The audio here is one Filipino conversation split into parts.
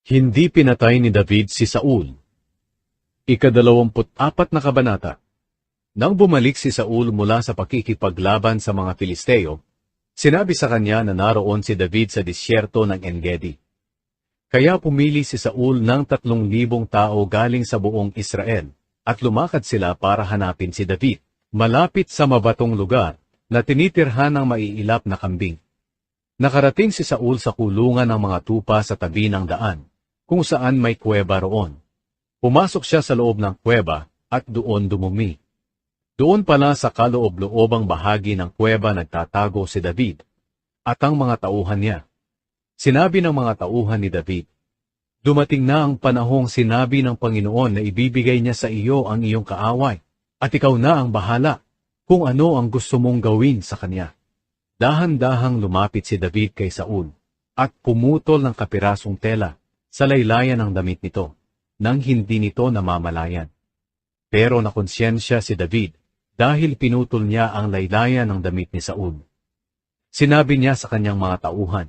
Hindi pinatay ni David si Saul. Ika-24 na kabanata. Nang bumalik si Saul mula sa pakikipaglaban sa mga Filisteo, sinabi sa kanya na naroon si David sa disyerto ng Engedi. Kaya pumili si Saul ng 3,000 tao galing sa buong Israel, at lumakad sila para hanapin si David, malapit sa mabatong lugar na tinitirhan ng maiilap na kambing. Nakarating si Saul sa kulungan ng mga tupa sa tabi ng daan, kung saan may kuweba roon. Pumasok siya sa loob ng kuweba at doon dumumi. Doon pala sa kaloob-loobang bahagi ng kuweba nagtatago si David at ang mga tauhan niya. Sinabi ng mga tauhan ni David, "Dumating na ang panahong sinabi ng Panginoon na ibibigay niya sa iyo ang iyong kaaway, at ikaw na ang bahala kung ano ang gusto mong gawin sa kanya." Dahan-dahang lumapit si David kay Saul at pumutol ng kapirasong tela sa laylayan ng damit nito, nang hindi nito namamalayan. Pero nakonsyensya si David dahil pinutol niya ang laylayan ng damit ni Saul. Sinabi niya sa kanyang mga tauhan,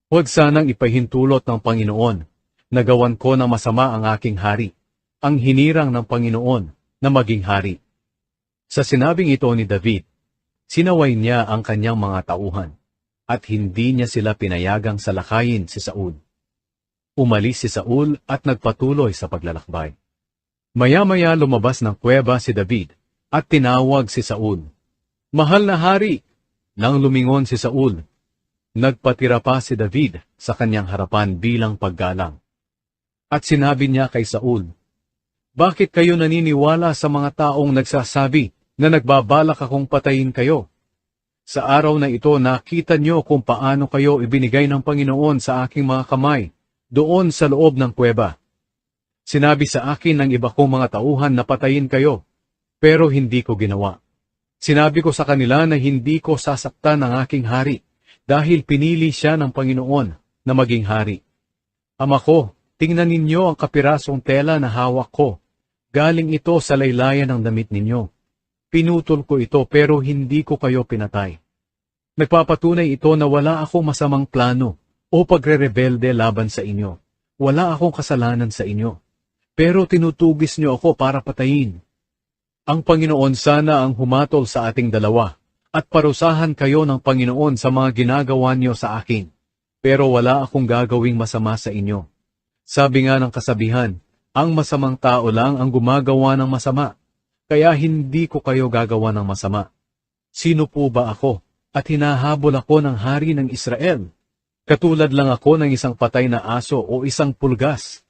"Huwag sanang ipahintulot ng Panginoon na gawan ko na masama ang aking hari, ang hinirang ng Panginoon na maging hari." Sa sinabing ito ni David, sinaway niya ang kanyang mga tauhan, at hindi niya sila pinayagang salakayin si Saul. Umalis si Saul at nagpatuloy sa paglalakbay. Maya-maya lumabas ng kuweba si David at tinawag si Saul. "Mahal na hari!" Nang lumingon si Saul, nagpatira pa si David sa kanyang harapan bilang paggalang. At sinabi niya kay Saul, "Bakit kayo naniniwala sa mga taong nagsasabi na nagbabalak akong patayin kayo? Sa araw na ito nakita niyo kung paano kayo ibinigay ng Panginoon sa aking mga kamay doon sa loob ng kuweba. Sinabi sa akin ng iba kong mga tauhan na patayin kayo, pero hindi ko ginawa. Sinabi ko sa kanila na hindi ko sasaktan ang aking hari, dahil pinili siya ng Panginoon na maging hari. Ama ko, tingnan ninyo ang kapirasong tela na hawak ko. Galing ito sa laylayan ng damit ninyo. Pinutol ko ito pero hindi ko kayo pinatay. Nagpapatunay ito na wala akong masamang plano o pagre-rebelde laban sa inyo. Wala akong kasalanan sa inyo. Pero tinutugis niyo ako para patayin. Ang Panginoon sana ang humatol sa ating dalawa, at parusahan kayo ng Panginoon sa mga ginagawa niyo sa akin. Pero wala akong gagawing masama sa inyo. Sabi nga ng kasabihan, ang masamang tao lang ang gumagawa ng masama, kaya hindi ko kayo gagawa ng masama. Sino po ba ako, at hinahabol ako ng hari ng Israel? Katulad lang ako ng isang patay na aso o isang pulgas.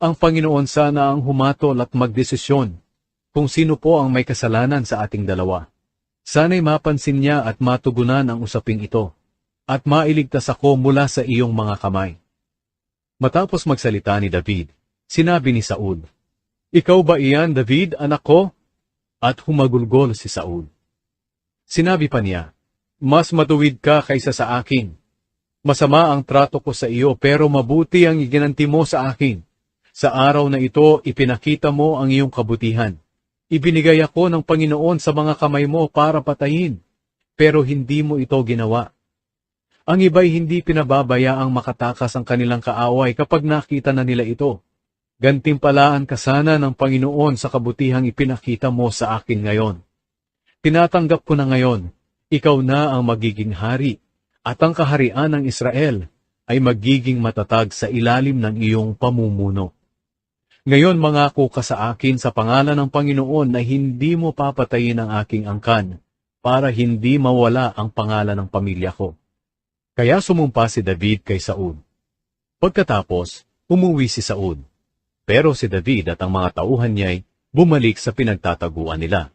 Ang Panginoon sana ang humatol at magdesisyon kung sino po ang may kasalanan sa ating dalawa. Sana'y mapansin niya at matugunan ang usaping ito, at mailigtas ako mula sa iyong mga kamay." Matapos magsalita ni David, sinabi ni Saul, "Ikaw ba iyan, David, anak ko?" At humagulgol si Saul. Sinabi pa niya, "Mas matuwid ka kaysa sa akin. Masama ang trato ko sa iyo pero mabuti ang iginanti mo sa akin. Sa araw na ito ipinakita mo ang iyong kabutihan. Ibinigay ako ng Panginoon sa mga kamay mo para patayin, pero hindi mo ito ginawa." Ang iba'y hindi pinababayaang makatakas ang kanilang kaaway kapag nakita na nila ito. Gantimpalaan ka sana ng Panginoon sa kabutihang ipinakita mo sa akin ngayon. Tinatanggap ko na ngayon, ikaw na ang magiging hari, at ang kaharian ng Israel ay magiging matatag sa ilalim ng iyong pamumuno. Ngayon mangako ka sa akin sa pangalan ng Panginoon na hindi mo papatayin ang aking angkan, para hindi mawala ang pangalan ng pamilya ko." Kaya sumumpa si David kay Saul. Pagkatapos, umuwi si Saul. Pero si David at ang mga tauhan niya'y bumalik sa pinagtataguan nila.